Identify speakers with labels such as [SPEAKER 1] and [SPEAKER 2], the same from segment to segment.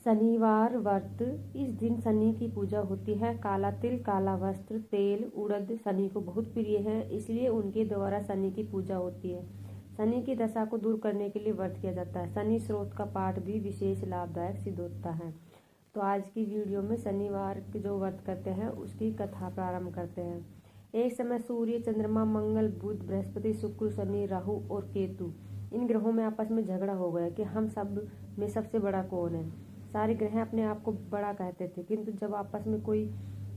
[SPEAKER 1] शनिवार व्रत। इस दिन शनि की पूजा होती है। काला तिल, काला वस्त्र, तेल, उड़द शनि को बहुत प्रिय है, इसलिए उनके द्वारा शनि की पूजा होती है। शनि की दशा को दूर करने के लिए व्रत किया जाता है। शनि स्रोत का पाठ भी विशेष लाभदायक सिद्ध होता है। तो आज की वीडियो में शनिवार के जो व्रत करते हैं उसकी कथा प्रारंभ करते हैं। एक समय सूर्य, चंद्रमा, मंगल, बुध, बृहस्पति, शुक्र, शनि, राहु और केतु इन ग्रहों में आपस में झगड़ा हो गया कि हम सब में सबसे बड़ा कौन है। सारे ग्रह अपने आप को बड़ा कहते थे, किंतु जब आपस में कोई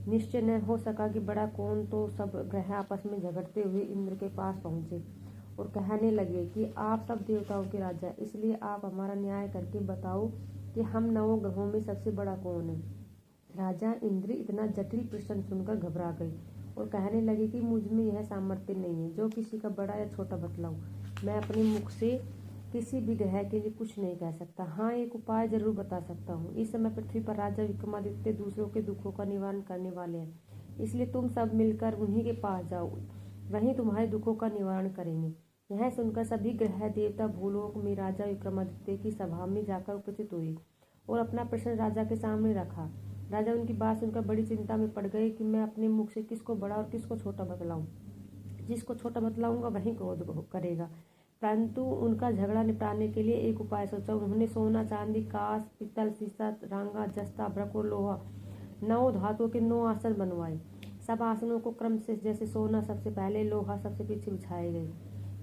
[SPEAKER 1] निश्चय न हो सका कि बड़ा कौन, तो सब ग्रह आपस में झगड़ते हुए इंद्र के पास पहुंचे और कहने लगे कि आप सब देवताओं के राजा, इसलिए आप हमारा न्याय करके बताओ कि हम 9 ग्रहों में सबसे बड़ा कौन है। राजा इंद्र इतना जटिल प्रश्न सुनकर घबरा गए और कहने लगे कि मुझ में यह सामर्थ्य नहीं है जो किसी का बड़ा या छोटा बतलाऊं। मैं अपने मुख से किसी भी ग्रह के लिए कुछ नहीं कह सकता। हाँ, एक उपाय जरूर बता सकता हूँ। इस समय पृथ्वी पर राजा विक्रमादित्य दूसरों के दुखों का निवारण करने वाले हैं, इसलिए तुम सब मिलकर उन्हीं के पास जाओ, वहीं तुम्हारे दुखों का निवारण करेंगे। यह सुनकर सभी ग्रह देवता भूलोक में राजा विक्रमादित्य की सभा में जाकर उपस्थित हुए और अपना प्रश्न राजा के सामने रखा। राजा उनकी बात सुनकर बड़ी चिंता में पड़ गए कि मैं अपने मुख से किसको बड़ा और किसको छोटा बतलाऊं। जिसको छोटा बतलाऊंगा वही क्रोध करेगा। परंतु उनका झगड़ा निपटाने के लिए एक उपाय सोचा। उन्होंने सोना, चांदी, कांस, पीतल, सीसा, रांगा, जस्ता, ब्रक और लोहा 9 धातुओं के 9 आसन बनवाए। सब आसनों को क्रम से, जैसे सोना सबसे पहले, लोहा सबसे पीछे बिछाए गए।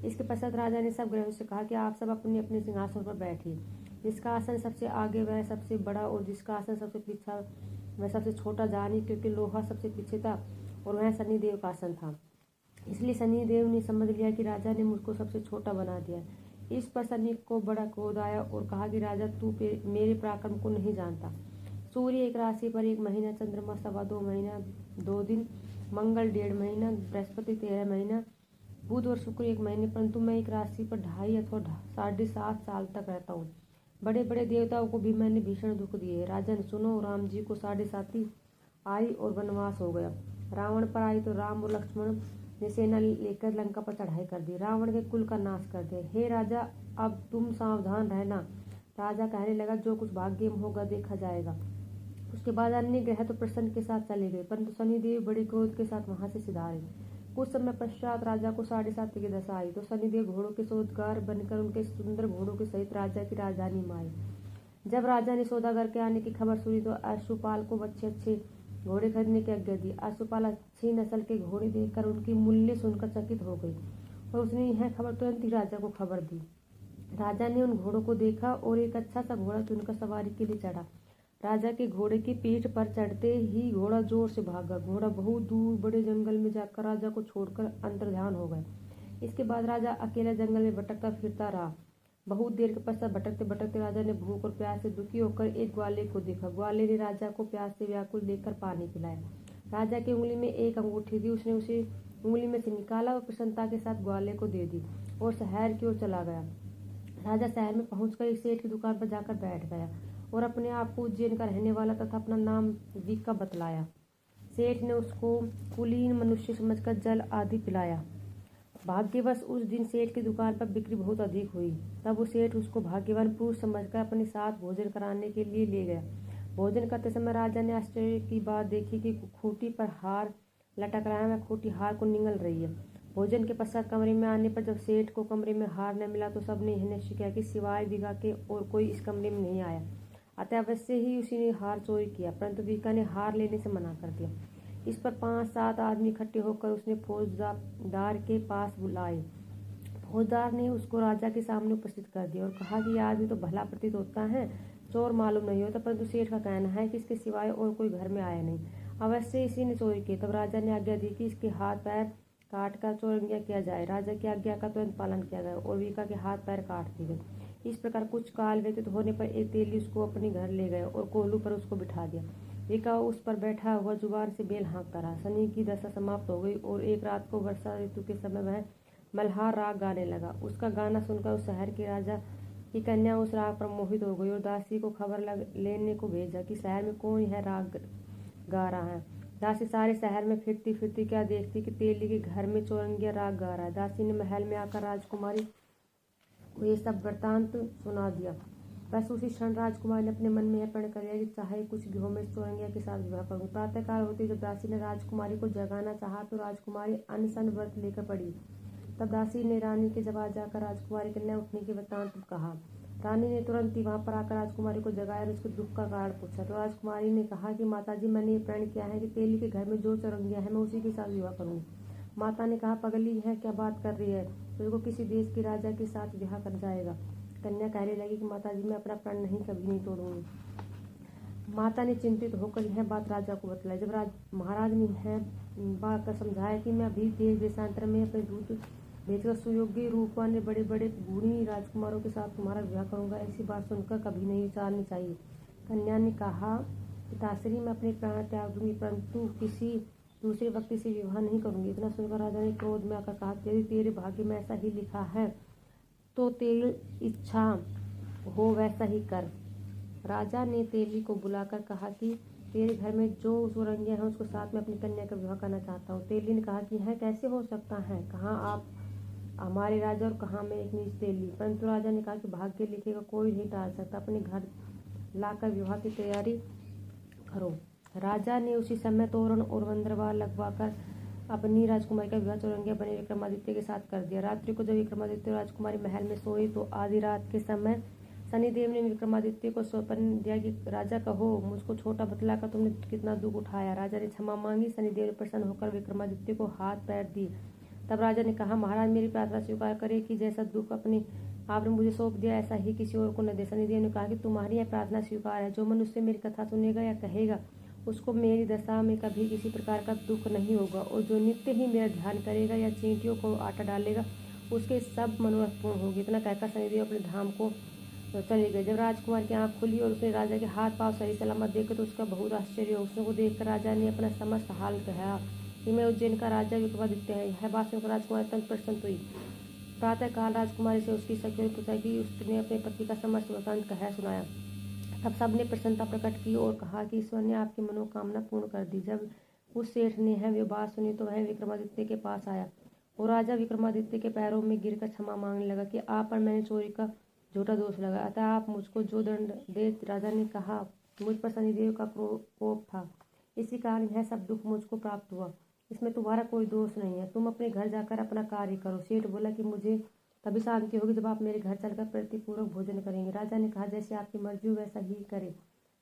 [SPEAKER 1] इसके पश्चात राजा ने सब ग्रहों से कहा कि आप सब अपने अपने सिंहासन पर बैठिए। जिसका आसन सबसे आगे वह सबसे बड़ा और जिसका आसन सबसे पीछा वह सबसे छोटा, जानी क्योंकि लोहा सबसे पीछे था और वह शनिदेव का आसन था। इसलिए शनिदेव ने समझ लिया कि राजा ने मुझको सबसे छोटा बना दिया। इस पर शनि को बड़ा क्रोध आया और कहा कि राजा, तू मेरे पराक्रम को नहीं जानता। सूर्य एक राशि पर 1 महीना, चंद्रमा 2.25 महीना 2 दिन, मंगल 1.5 महीना, बृहस्पति 13 महीना, बुध और शुक्र 1 महीने, परंतु मैं एक राशि पर 2.5 अथवा 7.5 साल तक रहता हूँ। बड़े बड़े देवताओं को भी मैंने भीषण दुख दिए। राजन सुनो, राम जी को 7.5 आई और वनवास हो गया। रावण पर आई तो राम और लक्ष्मण ने सेना लेकर लंका पर चढ़ाई कर दी, रावण के कुल का नाश कर दिया। हे राजा, अब तुम सावधान रहना। राजा कहने लगा, जो कुछ भाग्य में होगा देखा जाएगा। उसके बाद अन्य ग्रह तो प्रसन्न के साथ चले गए, परंतु शनिदेव बड़े क्रोध के साथ वहां से सिधारे। कुछ समय पश्चात राजा को 7.5 की दशा आई तो शनिदेव घोड़ों के सौदागर बनकर उनके सुंदर घोड़ों के सहित राजा की राजधानी में आए। जब राजा ने सौदागर के आने की खबर सुनी तो अश्वपाल को अच्छे अच्छे घोड़े खरीदने की आज्ञा दी। अश्वपाल अच्छी नस्ल के घोड़े देखकर उनकी मूल्य सुनकर चकित हो गई और उसने यह खबर तुरंत ही राजा को खबर दी। राजा ने उन घोड़ों को देखा और एक अच्छा सा घोड़ा चुनकर सवारी के लिए चढ़ा। राजा के घोड़े की पीठ पर चढ़ते ही घोड़ा जोर से भागा। घोड़ा बहुत दूर बड़े जंगल में जाकर राजा को छोड़कर अंतर्ध्यान हो गया। इसके बाद राजा अकेला जंगल में भटकता फिरता रहा। बहुत देर के पश्चात भटकते भटकते राजा ने भूख और प्यास से दुखी होकर एक ग्वाले को देखा। ग्वाले ने राजा को प्यास से व्याकुल देखकर पानी पिलाया। राजा की उंगली में एक अंगूठी थी, उसने उसे उंगली में से निकाला और प्रसन्नता के साथ ग्वाले को दे दी और शहर की ओर चला गया। राजा शहर में पहुंचकर एक सेठ की दुकान पर जाकर बैठ गया और अपने आप को उज्जैन का रहने वाला तथा अपना नाम विका बतलाया। सेठ ने उसको कुलीन मनुष्य समझकर जल आदि पिलाया। भाग्यवश उस दिन सेठ की दुकान पर बिक्री बहुत अधिक हुई। तब वो सेठ उसको भाग्यवान पुरुष समझकर अपने साथ भोजन कराने के लिए ले गया। भोजन करते समय राजा ने आश्चर्य की बात देखी कि खूंटी पर हार लटक रहा है, वह खूंटी हार को निगल रही है। भोजन के पश्चात कमरे में आने पर जब सेठ को कमरे में हार न मिला तो सबने यह निश्चय किया कि सिवाय विका के और कोई इस कमरे में नहीं आया, अतः अवश्य ही उसी ने हार चोरी किया। परंतु विका ने हार लेने से मना कर दिया। इस पर 5-7 आदमी इकट्ठे होकर उसने फौजदार के पास बुलाए। फौजदार ने उसको राजा के सामने उपस्थित कर दिया और कहा कि यह आदमी तो भला प्रतीत होता है, चोर मालूम नहीं होता, परंतु सेठ का कहना है कि इसके सिवाय और कोई घर में आया नहीं, अवश्य इसी ने चोरी की। तब राजा ने आज्ञा दी कि इसके हाथ पैर काट कर चौरंगिया किया जाए। राजा की आज्ञा का तुरंत पालन किया गया और विका के हाथ पैर काट दिए गए। इस प्रकार कुछ काल व्यतीत होने पर एक तेली उसको अपने घर ले गए और कोल्हू पर उसको बिठा दिया। विका उस पर बैठा हुआ जुबान से बेल हाँकता रहा। शनि की दशा समाप्त हो गई और एक रात को वर्षा ऋतु के समय वह मल्हार राग गाने लगा। उसका गाना सुनकर उस शहर के राजा की कन्या उस राग पर मोहित हो गई और दासी को खबर लेने को भेजा कि शहर में कौन यह राग गा रहा है। दासी सारे शहर में फिरती फिरती क्या देखती कि तेली के घर में चौरंगिया राग गा रहा है। दासी ने महल में आकर राजकुमारी को ये सब वृतांत सुना दिया। बस उसी क्षण राजकुमारी ने अपने मन में यह प्रण कर लिया कि चाहे कुछ भी हो मैं चौरंगिया के साथ विवाह करूँ। प्रातःकाल होते जब दासी ने राजकुमारी को जगाना चाहा तो राजकुमारी अनशन व्रत लेकर पड़ी। तब दासी ने रानी के जवाब जाकर राजकुमारी के न उठने के वृत्तांत कहा। रानी ने तुरंत ही वहां पर आकर राजकुमारी को जगाया और उसके दुख का कारण पूछा। तो राजकुमारी ने कहा कि माताजी, मैंने ये प्रण किया है कि तेली के घर में जो चौरंगिया है मैं उसी के साथ विवाह करूंगी। माता ने कहा, पगली है, क्या बात कर रही है, तुझको किसी देश के राजा के साथ विवाह कर जाएगा। कन्या कहने लगी कि माताजी, मैं अपना प्रण कभी नहीं तोड़ूंगी। माता ने चिंतित होकर यह बात राजा को बतलाई। जब महाराज ने यह बात कर समझाया कि मैं अभी देश देशांतर में अपने दूत भेजकर सुयोग्य रूपवान बड़े बड़े गुणी राजकुमारों के साथ तुम्हारा विवाह करूंगा, ऐसी बात सुनकर कभी नहीं विचारनी चाहिए। कन्या ने कहा, पिताश्री, मैं अपने प्राण त्याग दूंगी परंतु किसी दूसरे व्यक्ति से विवाह नहीं करूंगी। इतना सुनकर राजा ने क्रोध में आकर कहा, यदि तेरे भाग्य में ऐसा ही लिखा है तो तेरी इच्छा हो वैसा ही कर। राजा ने तेली को बुलाकर कहा कि तेरे घर में जो चौरंगिया है उसको साथ में अपनी कन्या का विवाह करना चाहता हूँ। तेली ने कहा कि यह कैसे हो सकता है, कहाँ आप हमारे राजा और कहाँ मैं एक नीच तेली। परंतु राजा ने कहा कि भाग्य लिखेगा, कोई नहीं टाल सकता, अपने घर लाकर विवाह की तैयारी करो। राजा ने उसी समय तोरण और बंदरवाल लगवाकर अपनी राजकुमारी का विवाह चौरंगिया बने विक्रमादित्य के साथ कर दिया। रात्रि को जब विक्रमादित्य राजकुमारी महल में सोई तो आधी रात के समय शनिदेव ने विक्रमादित्य को सौंपन दिया कि राजा कहो, मुझको छोटा बतलाकर तुमने कितना दुख उठाया। राजा ने क्षमा मांगी। शनिदेव ने प्रसन्न होकर विक्रमादित्य को हाथ पैर दिए। तब राजा ने कहा, महाराज, मेरी प्रार्थना स्वीकार करे कि जैसा दुख अपने आपने मुझे सौंप दिया ऐसा ही किसी और को न दे। शनिदेव ने कहा कि तुम्हारी यह प्रार्थना स्वीकार है। जो मनुष्य मेरी कथा सुनेगा या कहेगा उसको मेरी दशा में कभी किसी प्रकार का दुख नहीं होगा, और जो नित्य ही मेरा ध्यान करेगा या चींटियों को आटा डालेगा उसके सब मनोरथ पूर्ण होगी। इतना कहकर शनिदेव अपने धाम को चले गए। जब राजकुमार की आंख खुली और उसने राजा के हाथ पांव सही सलामत देखे तो उसका बहुत आश्चर्य हुआ। उसको देखकर राजा ने अपना समस्त हाल कहा कि मैं उज्जैन का राजा विक्रमादित्य है। यह बात सुनकर राजकुमारी अत्यंत प्रसन्न हुई। प्रातःकाल राजकुमारी से उसकी सखियों ने पूछा कि उसने अपने पति का समस्त वृत्तांत कह सुनाया। तब सबने प्रसन्नता प्रकट की और कहा कि ईश्वर ने आपकी मनोकामना पूर्ण कर दी। जब उस सेठ ने यह बात सुनी तो वह विक्रमादित्य के पास आया और राजा विक्रमादित्य के पैरों में गिरकर क्षमा मांगने लगा कि आप पर मैंने चोरी का झूठा दोष लगा, अतः आप मुझको जो दंड दे। राजा ने कहा, मुझ पर शनिदेव का कोप था, इसी कारण यह सब दुख मुझको प्राप्त हुआ, इसमें तुम्हारा कोई दोष नहीं है। तुम अपने घर जाकर अपना कार्य करो। सेठ बोला कि मुझे तभी शांति होगी जब आप मेरे घर चलकर प्रीतिपूर्वक भोजन करेंगे। राजा ने कहा, जैसे आपकी मर्जी हो वैसा ही करे।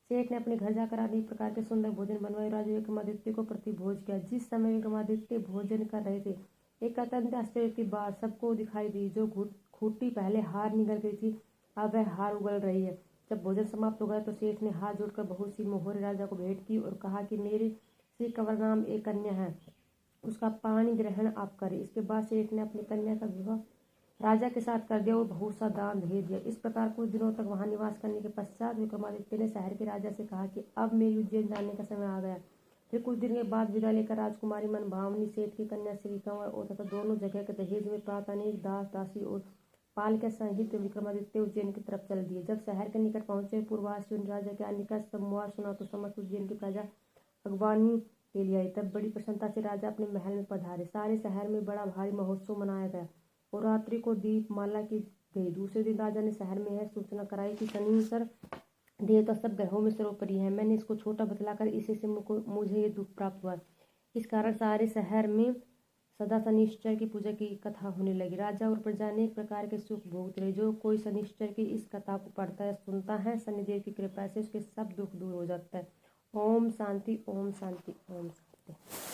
[SPEAKER 1] सेठ ने अपने घर जाकर अनेक प्रकार के सुंदर भोजन बनवाए। राजा विक्रमादित्य को प्रतिभोज किया। जिस समय विक्रमादित्य भोजन कर रहे थे एक अत्यंत आश्चर्य की बात सबको दिखाई दी। जो खूंटी पहले हार निकल गई थी अब वह हार उगल रही है। जब भोजन समाप्त हो गया तो सेठ ने हाथ जोड़कर बहुत सी मोहरे राजा को भेंट की और कहा कि मेरे श्री कंवर नाम एक कन्या है, उसका पानी ग्रहण आप करें। इसके बाद सेठ ने अपनी कन्या का विवाह राजा के साथ कर दिया और बहुत सा दान भेज दिया। इस प्रकार कुछ दिनों तक वहां निवास करने के पश्चात विक्रमादित्य ने शहर के राजा से कहा कि अब मेरी उज्जैन जाने का समय आ गया। फिर कुछ दिन के बाद विदा लेकर राजकुमारी मनभावनी सेठ की कन्या श्री कंवर और तथा दोनों जगह के दहेज में प्राप्त अनेक दास दासी और पालक सहित विक्रमादित्य उज्जैन की तरफ चल दिए। जब शहर के निकट पहुंचे पूर्ववासियों ने राजा के आने का समाचार सुना तो समस्त उज्जैन की प्रजा अगवानी के लिए आई। तब बड़ी प्रसन्नता से राजा अपने महल में पधारे। सारे शहर में बड़ा भारी महोत्सव मनाया गया और रात्रि को दीपमाला की गई। दूसरे दिन राजा ने शहर में यह सूचना कराई कि शनिश्चर देवता सब ग्रहों में सर्वोपरि है। मैंने इसको छोटा बतलाकर इसी से मुझे ये दुख प्राप्त हुआ। इस कारण सारे शहर में सदा शनिश्चर की पूजा की कथा होने लगी। राजा और प्रजा अनेक प्रकार के सुख भोगते रहे। जो कोई शनिश्चर की इस कथा को पढ़ता है सुनता है, शनिदेव की कृपा से उसके सब दुख दूर हो जाता है। ओम शांति, ओम शांति, ओम शांति।